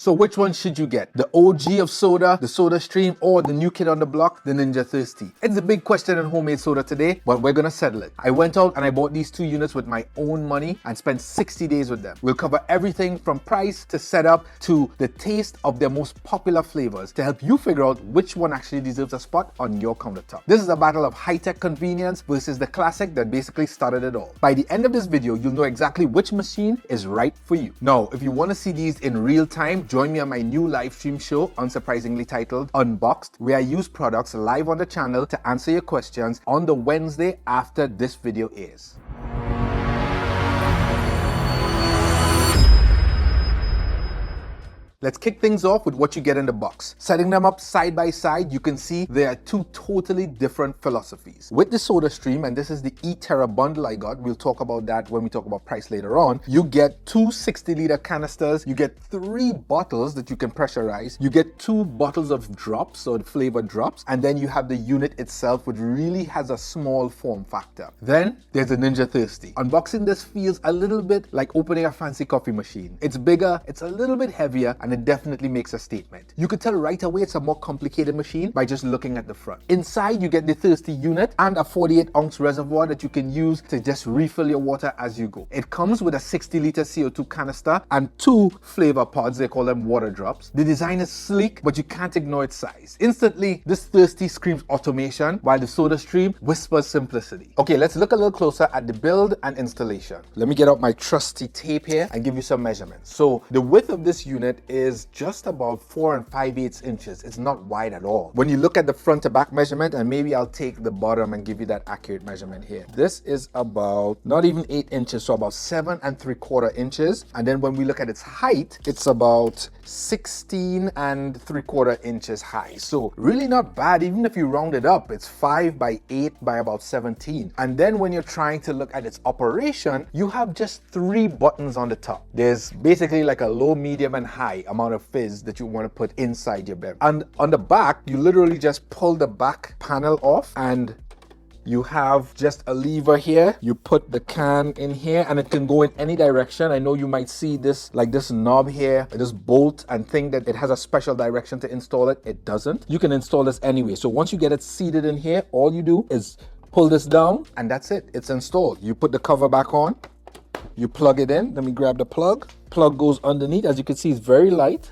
So which one should you get? The OG of soda, the SodaStream, or the new kid on the block, the Ninja Thirsti? It's a big question in homemade soda today, but we're gonna settle it. I went out and I bought these two units with my own money and spent 60 days with them. We'll cover everything from price to setup to the taste of their most popular flavors to help you figure out which one actually deserves a spot on your countertop. This is a battle of high-tech convenience versus the classic that basically started it all. By the end of this video, you'll know exactly which machine is right for you. Now, if you want to see these in real time, join me on my new live stream show, unsurprisingly titled Unboxed, where I use products live on the channel to answer your questions on the Wednesday after this video airs. Let's kick things off with what you get in the box. Setting them up side by side, you can see there are two totally different philosophies. With the SodaStream, and this is the E-Terra bundle I got, we'll talk about that when we talk about price later on, you get two 60-liter canisters, you get 3 bottles that you can pressurize, you get 2 bottles of drops, or flavored drops, and then you have the unit itself, which really has a small form factor. Then there's the Ninja Thirsti. Unboxing this feels a little bit like opening a fancy coffee machine. It's bigger, it's a little bit heavier, and it definitely makes a statement. You could tell right away it's a more complicated machine by just looking at the front. Inside, you get the Thirsti unit and a 48-ounce reservoir that you can use to just refill your water as you go. It comes with a 60-liter CO2 canister and 2 flavor pods, they call them water drops. The design is sleek, but you can't ignore its size. Instantly, this Thirsti screams automation, while the SodaStream whispers simplicity. Okay, let's look a little closer at the build and installation. Let me get out my trusty tape here and give you some measurements. So the width of this unit is just about 4 5/8 inches. It's not wide at all. When you look at the front to back measurement, and maybe I'll take the bottom and give you that accurate measurement here. This is about not even 8 inches, so about 7 3/4 inches. And then when we look at its height, it's about 16 3/4 inches high. So really not bad. Even if you round it up, it's 5 by 8 by about 17. And then when you're trying to look at its operation, you have just 3 buttons on the top. There's basically like a low, medium, and high amount of fizz that you want to put inside your beverage. And on the back, you literally just pull the back panel off and you have just a lever here. You put the can in here and it can go in any direction. I know you might see this, like this knob here, this bolt, and think that it has a special direction to install it. It doesn't. You can install this anyway. So once you get it seated in here, all you do is pull this down and that's it. It's installed. You put the cover back on. You plug it in. Let me grab the plug. Plug goes underneath. As you can see, it's very light.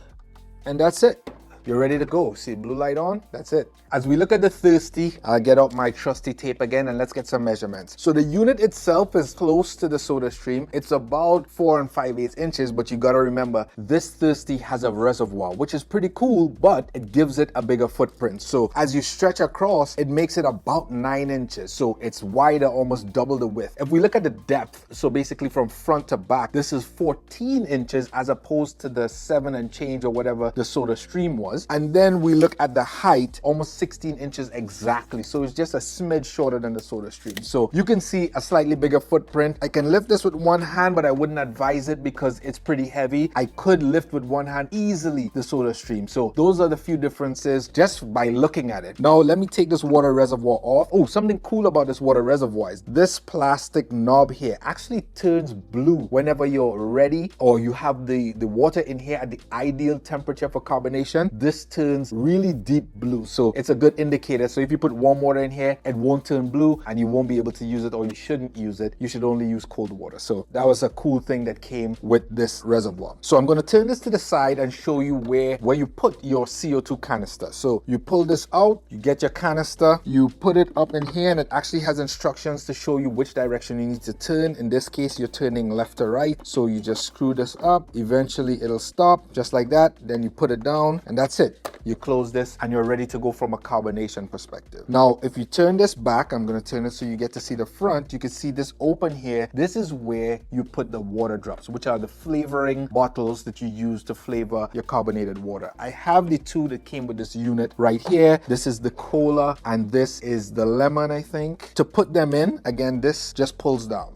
And that's it. You're ready to go. See blue light on? That's it. As we look at the Thirsti, I'll get out my trusty tape again and let's get some measurements. So the unit itself is close to the SodaStream. It's about 4 5/8 inches, but you gotta remember, this Thirsti has a reservoir, which is pretty cool, but it gives it a bigger footprint. So as you stretch across, it makes it about 9 inches. So it's wider, almost double the width. If we look at the depth, so basically from front to back, this is 14 inches as opposed to the 7 and change or whatever the SodaStream was. And then we look at the height, almost 16 inches exactly. So it's just a smidge shorter than the SodaStream. So you can see a slightly bigger footprint. I can lift this with one hand, but I wouldn't advise it because it's pretty heavy. I could lift with one hand easily the SodaStream. So those are the few differences just by looking at it. Now let me take this water reservoir off. Oh, something cool about this water reservoir is this plastic knob here actually turns blue whenever you're ready or you have the water in here at the ideal temperature for carbonation. This turns really deep blue. So it's a good indicator. So if you put warm water in here, it won't turn blue and you won't be able to use it, or you shouldn't use it. You should only use cold water. So that was a cool thing that came with this reservoir. So I'm going to turn this to the side and show you where you put your CO2 canister. So you pull this out, you get your canister, you put it up in here, and it actually has instructions to show you which direction you need to turn. In this case, you're turning left to right. So you just screw this up. Eventually it'll stop just like that. Then you put it down and that's it. You close this and you're ready to go from a carbonation perspective. Now, if you turn this back, I'm going to turn it so you get to see the front. You can see this open here. This is where you put the water drops, which are the flavoring bottles that you use to flavor your carbonated water. I have the 2 that came with this unit right here. This is the cola and this is the lemon, I think. To put them in, again, this just pulls down.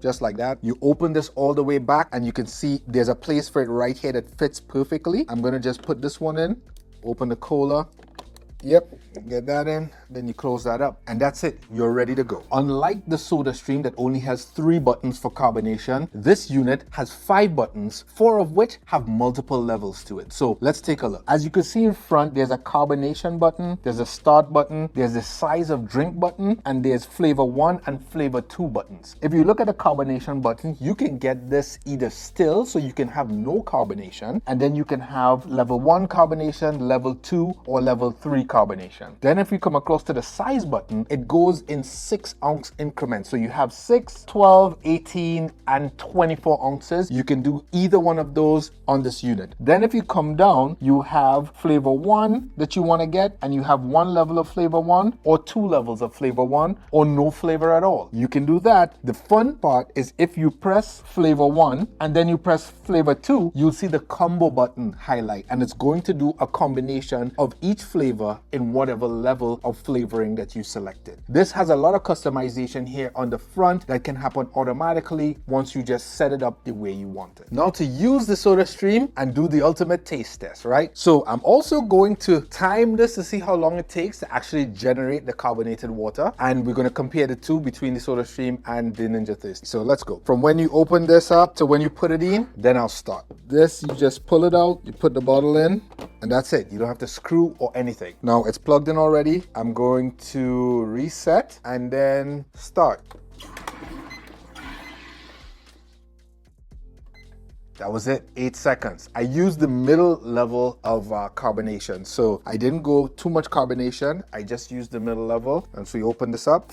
Just like that. You open this all the way back and you can see there's a place for it right here that fits perfectly. I'm going to just put this one in. Open the cola. Yep, Get that in, then you close that up, and that's it. You're ready to go. Unlike the SodaStream that only has 3 buttons for carbonation, this unit has 5 buttons, 4 of which have multiple levels to it. So let's take a look. As you can see in front, there's a carbonation button, there's a start button, there's the size of drink button, and there's flavor 1 and flavor 2 buttons. If you look at the carbonation button, you can get this either still, so you can have no carbonation, and then you can have level 1 carbonation, level 2, or level 3 carbonation. Then if you come across to the size button, it goes in 6-ounce increments. So you have 6, 12, 18, and 24 ounces. You can do either one of those on this unit. Then if you come down, you have flavor 1 that you want to get, and you have 1 level of flavor 1 or 2 levels of flavor 1 or no flavor at all. You can do that. The fun part is if you press flavor 1 and then you press flavor 2, you'll see the combo button highlight, and it's going to do a combination of each flavor in whatever level of flavoring that you selected. This has a lot of customization here on the front that can happen automatically once you just set it up the way you want it. Now to use the SodaStream and do the ultimate taste test, right? So I'm also going to time this to see how long it takes to actually generate the carbonated water, and we're going to compare the two between the SodaStream and the Ninja Thirsti. So let's go. From when you open this up to when you put it in, then I'll start. This, you just pull it out, you put the bottle in, and that's it. You don't have to screw or anything. Now it's plugged in already. I'm going to reset and then start. That was it, 8 seconds. I used the middle level of carbonation. So I didn't go too much carbonation. I just used the middle level. And so you open this up,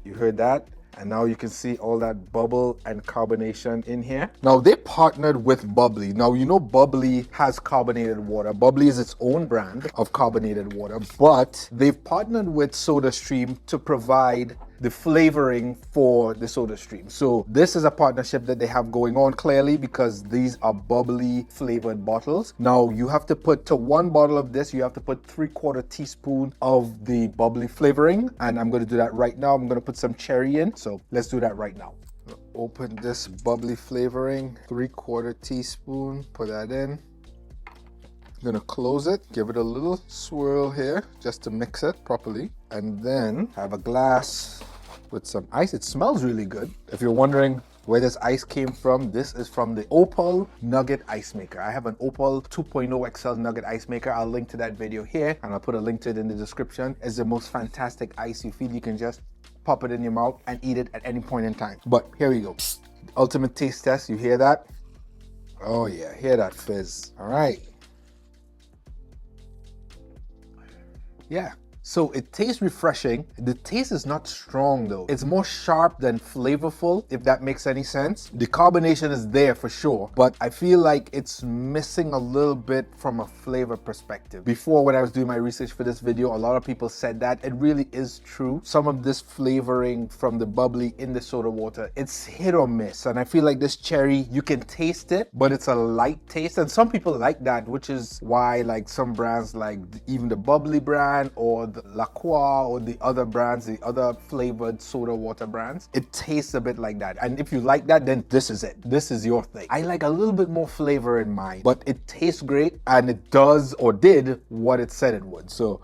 you heard that. And now you can see all that bubble and carbonation in here. Now they partnered with Bubbly. Now you know Bubbly has carbonated water. Bubbly is its own brand of carbonated water, but they've partnered with SodaStream to provide the flavoring for the SodaStream. So this is a partnership that they have going on clearly because these are bubbly flavored bottles. Now you have to put to 1 bottle of this, you have to put 3/4 teaspoon of the bubbly flavoring. And I'm going to do that right now. I'm going to put some cherry in. So let's do that right now. Open this bubbly flavoring, 3/4 teaspoon, put that in. I'm gonna close it, give it a little swirl here just to mix it properly, and then have a glass with some ice. It smells really good. If you're wondering where this ice came from, this is from the Opal Nugget Ice Maker. I have an Opal 2.0 XL Nugget Ice Maker. I'll link to that video here, and I'll put a link to it in the description. It's the most fantastic ice you feel. You can just pop it in your mouth and eat it at any point in time. But here we go. Ultimate taste test. You hear that? Oh yeah, hear that fizz. All right. Yeah, so it tastes refreshing. The taste is not strong though. It's more sharp than flavorful, if that makes any sense. The carbonation is there for sure, but I feel like it's missing a little bit from a flavor perspective. Before, when I was doing my research for this video, a lot of people said that. It really is true. Some of this flavoring from the bubbly in the soda water, it's hit or miss. And I feel like this cherry, you can taste it, but it's a light taste. And some people like that, which is why like some brands like even the bubbly brand or the La Croix or the other brands, the other flavored soda water brands, it tastes a bit like that. And if you like that, then this is it. This is your thing. I like a little bit more flavor in mine, but it tastes great and it does or did what it said it would. So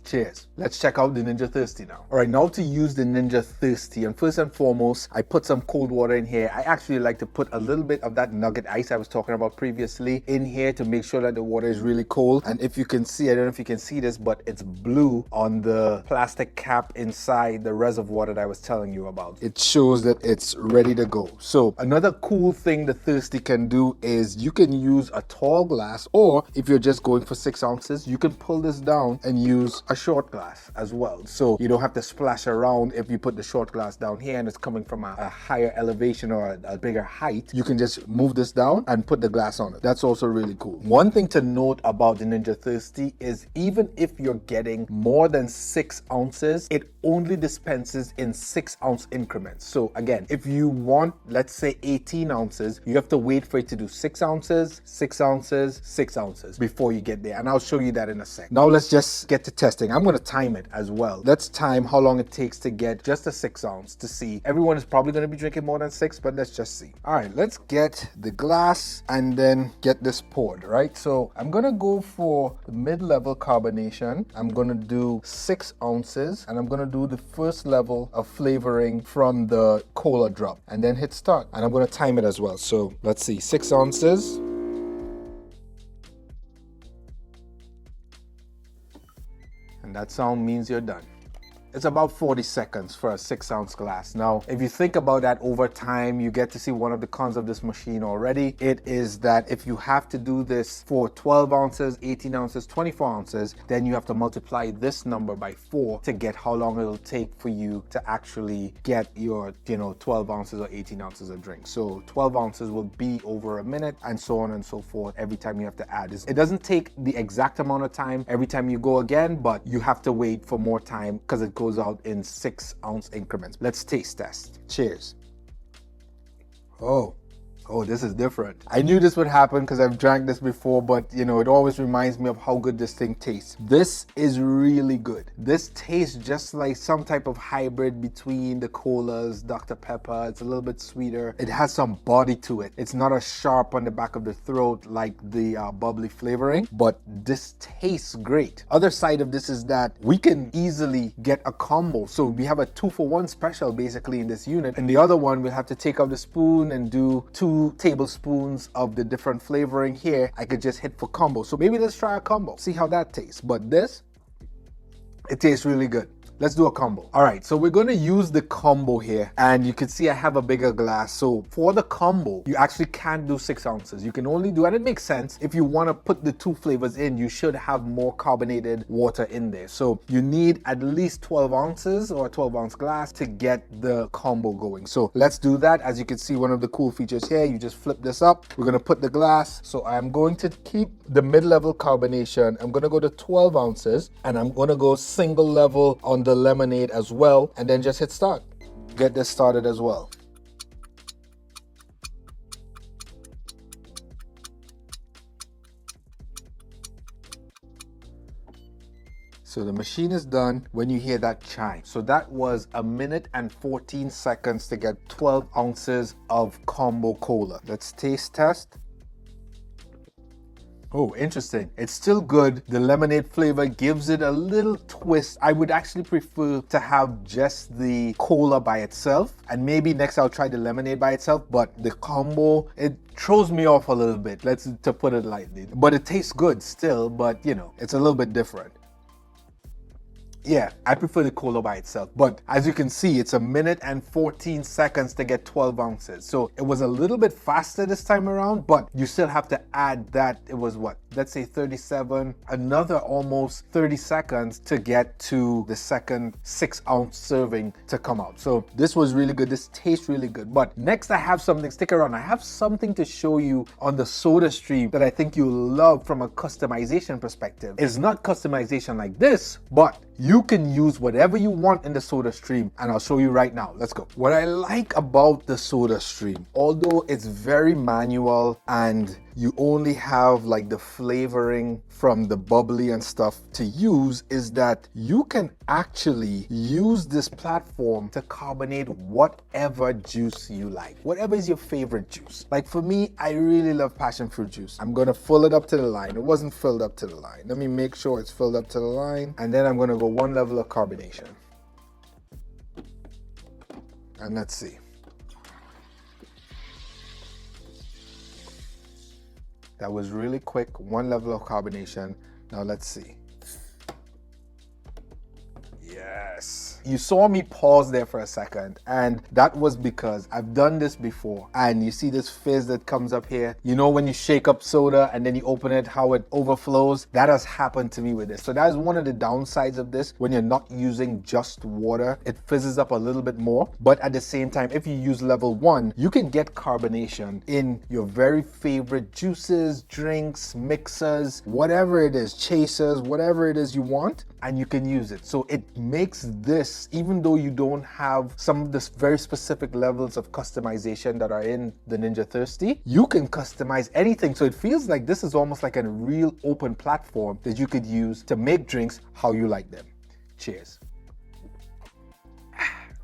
cheers. Let's check out the Ninja Thirsti now. All right, now to use the Ninja Thirsti, and first and foremost, I put some cold water in here. I actually like to put a little bit of that nugget ice I was talking about previously in here to make sure that the water is really cold. And if you can see, I don't know if you can see this, but it's blue on the plastic cap inside the reservoir that I was telling you about. It shows that it's ready to go. So another cool thing the Thirsti can do is you can use a tall glass, or if you're just going for 6 ounces, you can pull this down and use a short glass as well, so you don't have to splash around. If you put the short glass down here and it's coming from a higher elevation or a bigger height, you can just move this down and put the glass on it. That's also really cool. One thing to note about the Ninja Thirsti is even if you're getting more than 6 ounces, it only dispenses in 6-ounce increments. So again, if you want, let's say 18 ounces, you have to wait for it to do 6 ounces, 6 ounces, 6 ounces before you get there, and I'll show you that in a sec. Now let's just get to testing. thing. I'm gonna time it as well. Let's time how long it takes to get just a 6 ounce to see. Everyone is probably gonna be drinking more than 6, but let's just see. All right, let's get the glass and then get this poured, right? So I'm gonna go for the mid-level carbonation. I'm gonna do 6 ounces and I'm gonna do the first level of flavoring from the cola drop and then hit start. And I'm gonna time it as well. So let's see, 6 ounces. And that sound means you're done. It's about 40 seconds for a 6 ounce glass. Now, if you think about that over time, you get to see one of the cons of this machine already. It is that if you have to do this for 12 ounces, 18 ounces, 24 ounces, then you have to multiply this number by 4 to get how long it'll take for you to actually get your, 12 ounces or 18 ounces of drink. So 12 ounces will be over a minute and so on and so forth every time you have to add. It doesn't take the exact amount of time every time you go again, but you have to wait for more time because it goes out in 6 ounce increments. Let's taste test. Cheers. Oh, this is different. I knew this would happen because I've drank this before, but it always reminds me of how good this thing tastes. This is really good. This tastes just like some type of hybrid between the colas, Dr. Pepper. It's a little bit sweeter. It has some body to it. It's not as sharp on the back of the throat like the bubbly flavoring, but this tastes great. Other side of this is that we can easily get a combo. So we have a 2-for-1 special basically in this unit. And the other one, we'll have to take out the spoon and do 2 tablespoons of the different flavoring. Here I could just hit for combo. So maybe let's try a combo, see how that tastes. But this, it tastes really good. Let's do a combo. All right, so we're gonna use the combo here, and you can see I have a bigger glass. So for the combo, you actually can't do 6 ounces. You can only do, and it makes sense, if you wanna put the 2 flavors in, you should have more carbonated water in there. So you need at least 12 ounces or a 12 ounce glass to get the combo going. So let's do that. As you can see, one of the cool features here, you just flip this up. We're gonna put the glass. So I'm going to keep the mid-level carbonation. I'm gonna go to 12 ounces, and I'm gonna go single level on the lemonade as well, and then just hit start. Get this started as well. So the machine is done when you hear that chime. So that was 1 minute and 14 seconds to get 12 ounces of combo cola. Let's taste test. Oh, interesting. It's still good. The lemonade flavor gives it a little twist. I would actually prefer to have just the cola by itself, and maybe next I'll try the lemonade by itself, but the combo, it throws me off a little bit, to put it lightly. But it tastes good still, but it's a little bit different. Yeah, I prefer the cola by itself, but as you can see, it's 1 minute and 14 seconds to get 12 ounces. So it was a little bit faster this time around, but you still have to add that. It was what? Let's say 37, another almost 30 seconds to get to the second 6 ounce serving to come out. So this was really good. This tastes really good. But next I have something, stick around. I have something to show you on the SodaStream that I think you'll love from a customization perspective. It's not customization like this, but you can use whatever you want in the SodaStream, and I'll show you right now. Let's go. What I like about the SodaStream, although it's very manual and you only have like the flavoring from the bubbly and stuff to use, is that you can actually use this platform to carbonate whatever juice you like. Whatever is your favorite juice. Like for me, I really love passion fruit juice. I'm gonna fill it up to the line. It wasn't filled up to the line. Let me make sure it's filled up to the line. And then I'm gonna go 1 level of carbonation. And let's see. That was really quick, 1 level of carbonation. Now let's see. Yes. You saw me pause there for a second, and that was because I've done this before. And you see this fizz that comes up here? You know when you shake up soda and then you open it, how it overflows? That has happened to me with this. So that is one of the downsides of this. When you're not using just water, it fizzes up a little bit more. But at the same time, if you use level 1, you can get carbonation in your very favorite juices, drinks, mixers, whatever it is, chasers, whatever it is you want. and you can use it. So it makes this, even though you don't have some of the very specific levels of customization that are in the Ninja Thirsti, you can customize anything. So it feels like this is almost like a real open platform that you could use to make drinks how you like them. Cheers.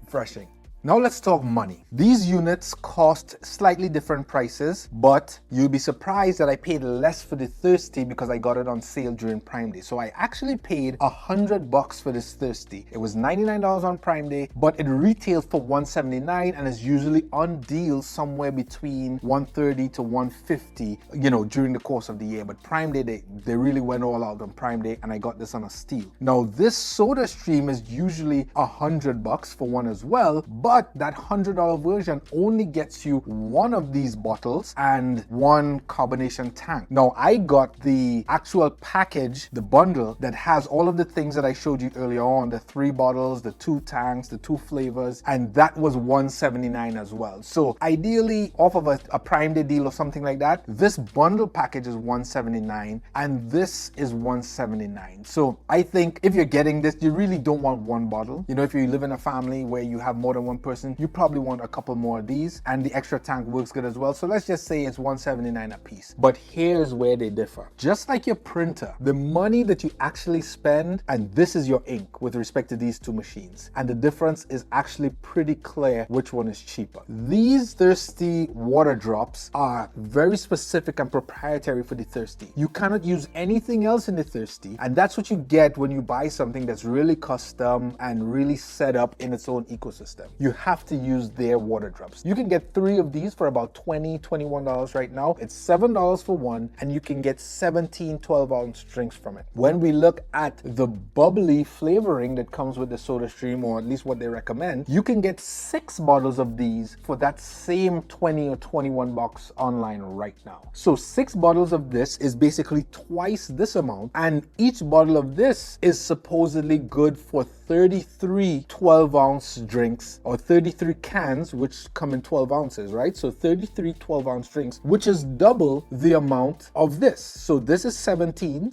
Refreshing. Now let's talk money. These units cost slightly different prices, but you'll be surprised that I paid less for the Thirsti because I got it on sale during Prime Day. So I actually paid $100 for this Thirsti. It was $99 on Prime Day, but it retails for $179 and is usually on deal somewhere between $130 to $150, you know, during the course of the year. But Prime Day, they really went all out on Prime Day, and I got this on a steal. Now this SodaStream is usually $100 for one as well, but that $100 version only gets you one of these bottles and one carbonation tank. Now I got the actual package, the bundle that has all of the things that I showed you earlier on, the 3 bottles, the 2 tanks, the 2 flavors, and that was $179 as well. So ideally, off of a Prime Day deal or something like that, this bundle package is $179 and this is $179. So I think if you're getting this, you really don't want one bottle. You know, if you live in a family where you have more than one person, you probably want a couple more of these, and the extra tank works good as well. So let's just say it's $179 a piece. But here's where they differ. Just like your printer, the money that you actually spend, and this is your ink with respect to these 2 machines, and the difference is actually pretty clear which one is cheaper. These Thirsti water drops are very specific and proprietary for the Thirsti. You cannot use anything else in the Thirsti, and that's what you get when you buy something that's really custom and really set up in its own ecosystem. You have to use their water drops. You can get 3 of these for about $20, $21 right now. It's $7 for one, and you can get 17 12-ounce drinks from it. When we look at the bubbly flavoring that comes with the SodaStream, or at least what they recommend, you can get 6 bottles of these for that same 20 or 21 bucks online right now. So 6 bottles of this is basically twice this amount, and each bottle of this is supposedly good for 33 12-ounce drinks, or 33 cans, which come in 12 ounces, right? So 33 12-ounce drinks, which is double the amount of this. So this is 17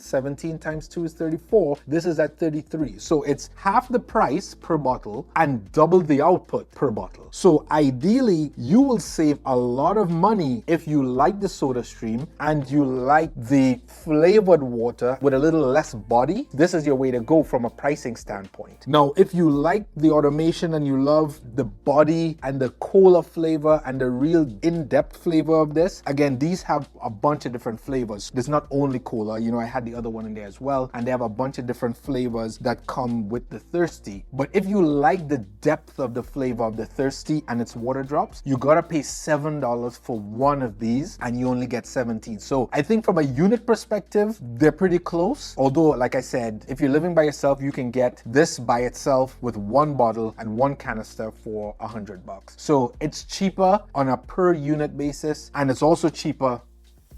times 2 is 34. This is at 33. So it's half the price per bottle and double the output per bottle. So ideally, you will save a lot of money if you like the SodaStream and you like the flavored water with a little less body. This is your way to go from a pricing standpoint. Now, if you like the automation and you love the body and the cola flavor and the real in-depth flavor of this, again, these have a bunch of different flavors. There's not only cola, you know, I had the other one in there as well, and they have a bunch of different flavors that come with the Thirsti. But if you like the depth of the flavor of the Thirsti and its water drops, you gotta pay $7 for one of these, and you only get 17. So I think from a unit perspective, they're pretty close. Although, like I said, if you're living by yourself, you can get this by itself with 1 bottle and 1 canister for $100. So it's cheaper on a per unit basis, and it's also cheaper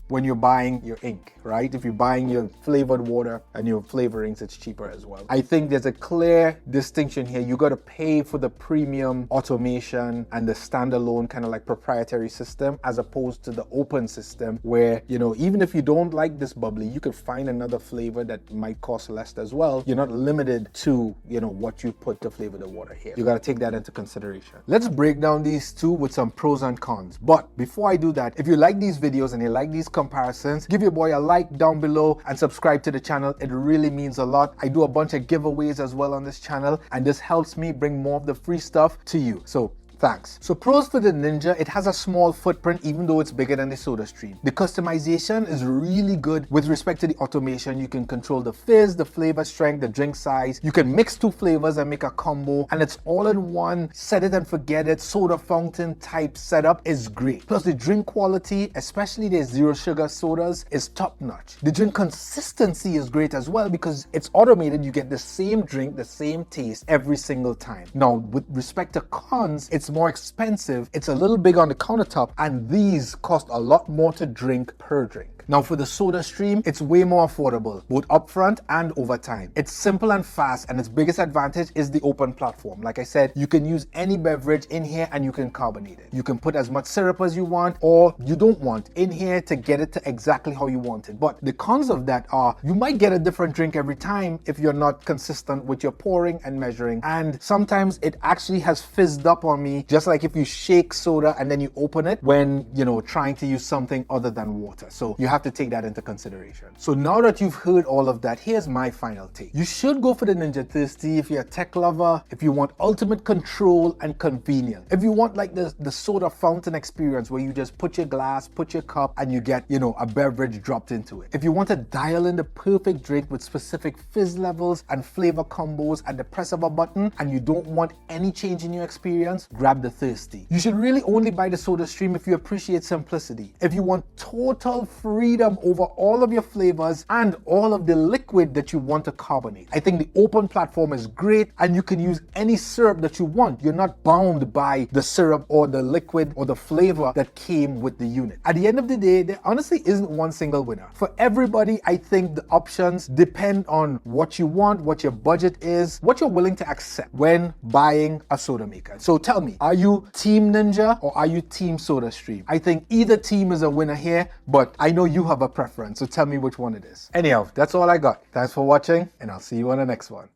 when you're buying your ink, right? If you're buying your flavored water and your flavorings, it's cheaper as well. I think there's a clear distinction here. You got to pay for the premium automation and the standalone kind of like proprietary system, as opposed to the open system where, you know, even if you don't like this bubbly, you could find another flavor that might cost less as well. You're not limited to, you know, what you put to flavor the water here. You got to take that into consideration. Let's break down these 2 with some pros and cons. But before I do that, if you like these videos and you like these comparisons, give your boy a like down below and subscribe to the channel. It really means a lot. I do a bunch of giveaways as well on this channel, and this helps me bring more of the free stuff to you. So thanks. So pros for the Ninja, it has a small footprint even though it's bigger than the SodaStream. The customization is really good with respect to the automation. You can control the fizz, the flavor strength, the drink size. You can mix 2 flavors and make a combo, and it's all in one set it and forget it soda fountain type setup is great. Plus the drink quality, especially the 0 sugar sodas, is top notch. The drink consistency is great as well because it's automated. You get the same drink, the same taste every single time. Now with respect to cons, it's more expensive, it's a little big on the countertop, and these cost a lot more to drink per drink. drink. Now for the SodaStream, it's way more affordable, both upfront and over time. It's simple and fast, and its biggest advantage is the open platform. Like I said, you can use any beverage in here and you can carbonate it. You can put as much syrup as you want or you don't want in here to get it to exactly how you want it. But the cons of that are you might get a different drink every time if you're not consistent with your pouring and measuring. And sometimes it actually has fizzed up on me, just like if you shake soda and then you open it when, trying to use something other than water. So you have to take that into consideration. So now that you've heard all of that, here's my final take. You should go for the Ninja Thirsti if you're a tech lover, if you want ultimate control and convenience. If you want like the soda fountain experience where you just put your glass, put your cup, and you get, a beverage dropped into it. If you want to dial in the perfect drink with specific fizz levels and flavor combos at the press of a button, and you don't want any change in your experience, grab the Thirsti. You should really only buy the SodaStream if you appreciate simplicity. If you want total freedom over all of your flavors and all of the liquid that you want to carbonate, I think the open platform is great, and you can use any syrup that you want. You're not bound by the syrup or the liquid or the flavor that came with the unit. At the end of the day, there honestly isn't one single winner. For everybody, I think the options depend on what you want, what your budget is, what you're willing to accept when buying a soda maker. So tell me, are you Team Ninja or are you Team SodaStream? I think either team is a winner here, but I know you have a preference, so tell me which one it is. Anyhow, that's all I got. Thanks for watching, and I'll see you on the next one.